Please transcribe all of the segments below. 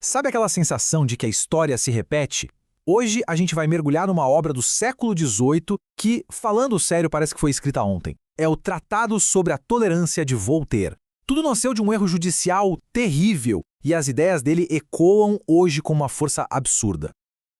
Sabe aquela sensação de que a história se repete? Hoje a gente vai mergulhar numa obra do século XVIII que, falando sério, parece que foi escrita ontem. É o Tratado sobre a Tolerância de Voltaire. Tudo nasceu de um erro judicial terrível e as ideias dele ecoam hoje com uma força absurda.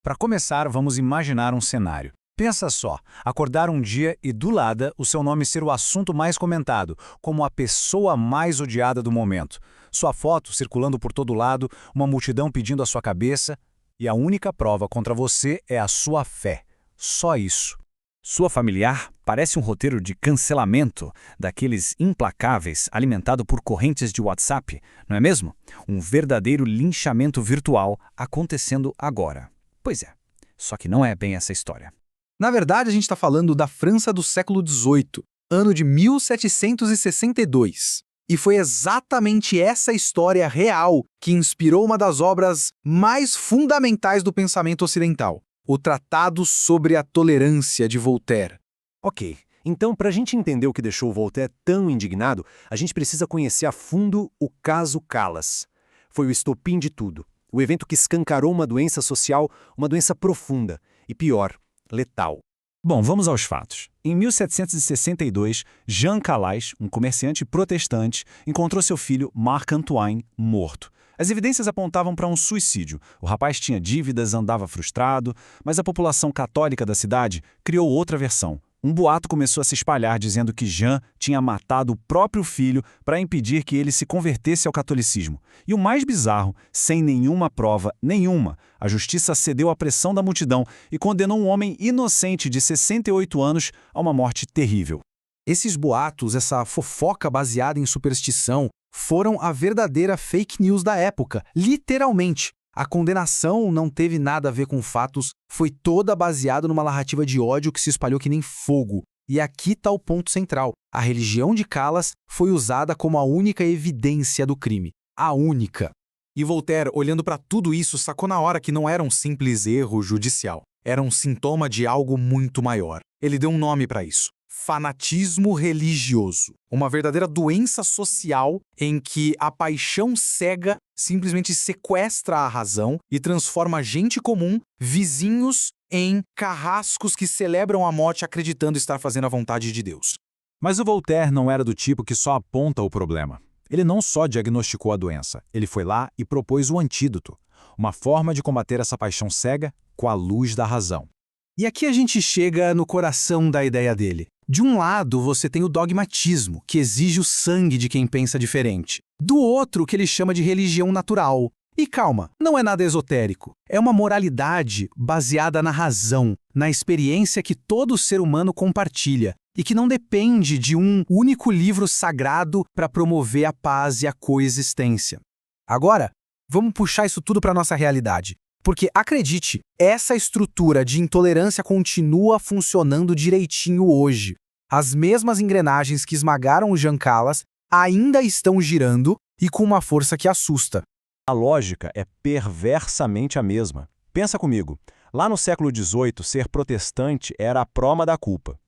Para começar, vamos imaginar um cenário. Pensa só, acordar um dia e do nada o seu nome ser o assunto mais comentado, como a pessoa mais odiada do momento. Sua foto circulando por todo lado, uma multidão pedindo a sua cabeça, e a única prova contra você é a sua fé. Só isso. Sua familiar parece um roteiro de cancelamento, daqueles implacáveis alimentado por correntes de WhatsApp, não é mesmo? Um verdadeiro linchamento virtual acontecendo agora. Pois é, só que não é bem essa história. Na verdade, a gente está falando da França do século XVIII, ano de 1762. E foi exatamente essa história real que inspirou uma das obras mais fundamentais do pensamento ocidental, o Tratado sobre a Tolerância de Voltaire. Ok, então para a gente entender o que deixou Voltaire tão indignado, a gente precisa conhecer a fundo o caso Calas. Foi o estopim de tudo, o evento que escancarou uma doença social, uma doença profunda e pior, letal. Bom, vamos aos fatos. Em 1762, Jean Calas, um comerciante protestante, encontrou seu filho Marc-Antoine morto. As evidências apontavam para um suicídio. O rapaz tinha dívidas, andava frustrado, mas a população católica da cidade criou outra versão. Um boato começou a se espalhar dizendo que Jean tinha matado o próprio filho para impedir que ele se convertesse ao catolicismo. E o mais bizarro, sem nenhuma prova, nenhuma, a justiça cedeu à pressão da multidão e condenou um homem inocente de 68 anos a uma morte terrível. Esses boatos, essa fofoca baseada em superstição, foram a verdadeira fake news da época, literalmente. A condenação não teve nada a ver com fatos, foi toda baseada numa narrativa de ódio que se espalhou que nem fogo. E aqui está o ponto central. A religião de Calas foi usada como a única evidência do crime. A única. E Voltaire, olhando para tudo isso, sacou na hora que não era um simples erro judicial. Era um sintoma de algo muito maior. Ele deu um nome para isso. Fanatismo religioso. Uma verdadeira doença social em que a paixão cega simplesmente sequestra a razão e transforma gente comum, vizinhos, em carrascos que celebram a morte acreditando estar fazendo a vontade de Deus. Mas o Voltaire não era do tipo que só aponta o problema. Ele não só diagnosticou a doença, ele foi lá e propôs o antídoto, uma forma de combater essa paixão cega com a luz da razão. E aqui a gente chega no coração da ideia dele. De um lado, você tem o dogmatismo, que exige o sangue de quem pensa diferente. Do outro, o que ele chama de religião natural. E calma, não é nada esotérico. É uma moralidade baseada na razão, na experiência que todo ser humano compartilha e que não depende de um único livro sagrado para promover a paz e a coexistência. Agora, vamos puxar isso tudo para a nossa realidade. Porque, acredite, essa estrutura de intolerância continua funcionando direitinho hoje. As mesmas engrenagens que esmagaram o Jean Calas ainda estão girando e com uma força que assusta. A lógica é perversamente a mesma. Pensa comigo, lá no século XVIII, ser protestante era a proma da culpa.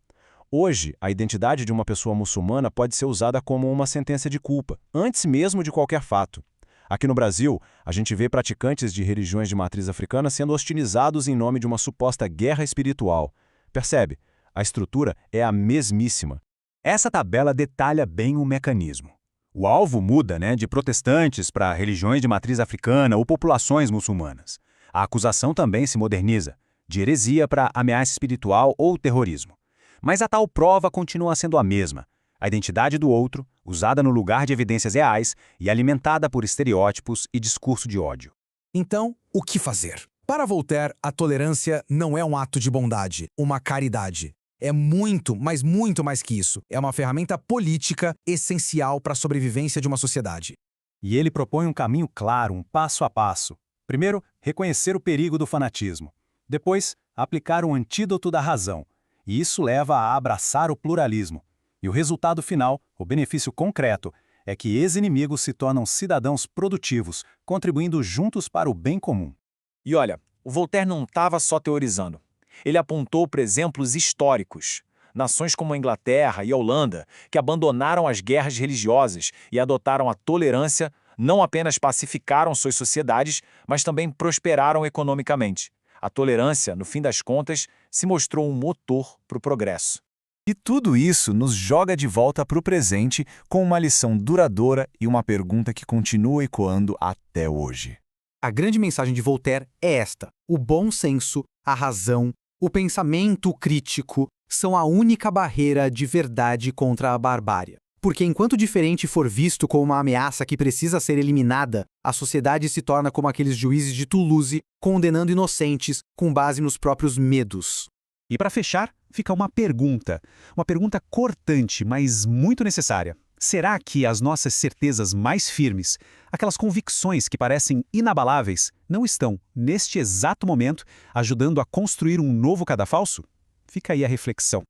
Hoje, a identidade de uma pessoa muçulmana pode ser usada como uma sentença de culpa, antes mesmo de qualquer fato. Aqui no Brasil, a gente vê praticantes de religiões de matriz africana sendo hostilizados em nome de uma suposta guerra espiritual. Percebe? A estrutura é a mesmíssima. Essa tabela detalha bem o mecanismo. O alvo muda, de protestantes para religiões de matriz africana ou populações muçulmanas. A acusação também se moderniza, de heresia para ameaça espiritual ou terrorismo. Mas a tal prova continua sendo a mesma. A identidade do outro, usada no lugar de evidências reais e alimentada por estereótipos e discurso de ódio. Então, o que fazer? Para Voltaire, a tolerância não é um ato de bondade, uma caridade. É muito, mas muito mais que isso. É uma ferramenta política essencial para a sobrevivência de uma sociedade. E ele propõe um caminho claro, um passo a passo. Primeiro, reconhecer o perigo do fanatismo. Depois, aplicar o antídoto da razão. E isso leva a abraçar o pluralismo. E o resultado final, o benefício concreto, é que ex-inimigos se tornam cidadãos produtivos, contribuindo juntos para o bem comum. E olha, o Voltaire não estava só teorizando. Ele apontou para exemplos históricos. Nações como a Inglaterra e a Holanda, que abandonaram as guerras religiosas e adotaram a tolerância, não apenas pacificaram suas sociedades, mas também prosperaram economicamente. A tolerância, no fim das contas, se mostrou um motor para o progresso. E tudo isso nos joga de volta para o presente com uma lição duradoura e uma pergunta que continua ecoando até hoje. A grande mensagem de Voltaire é esta: o bom senso, a razão, o pensamento crítico são a única barreira de verdade contra a barbárie. Porque enquanto o diferente for visto como uma ameaça que precisa ser eliminada, a sociedade se torna como aqueles juízes de Toulouse, condenando inocentes com base nos próprios medos. E para fechar, fica uma pergunta cortante, mas muito necessária. Será que as nossas certezas mais firmes, aquelas convicções que parecem inabaláveis, não estão, neste exato momento, ajudando a construir um novo cadafalso? Fica aí a reflexão.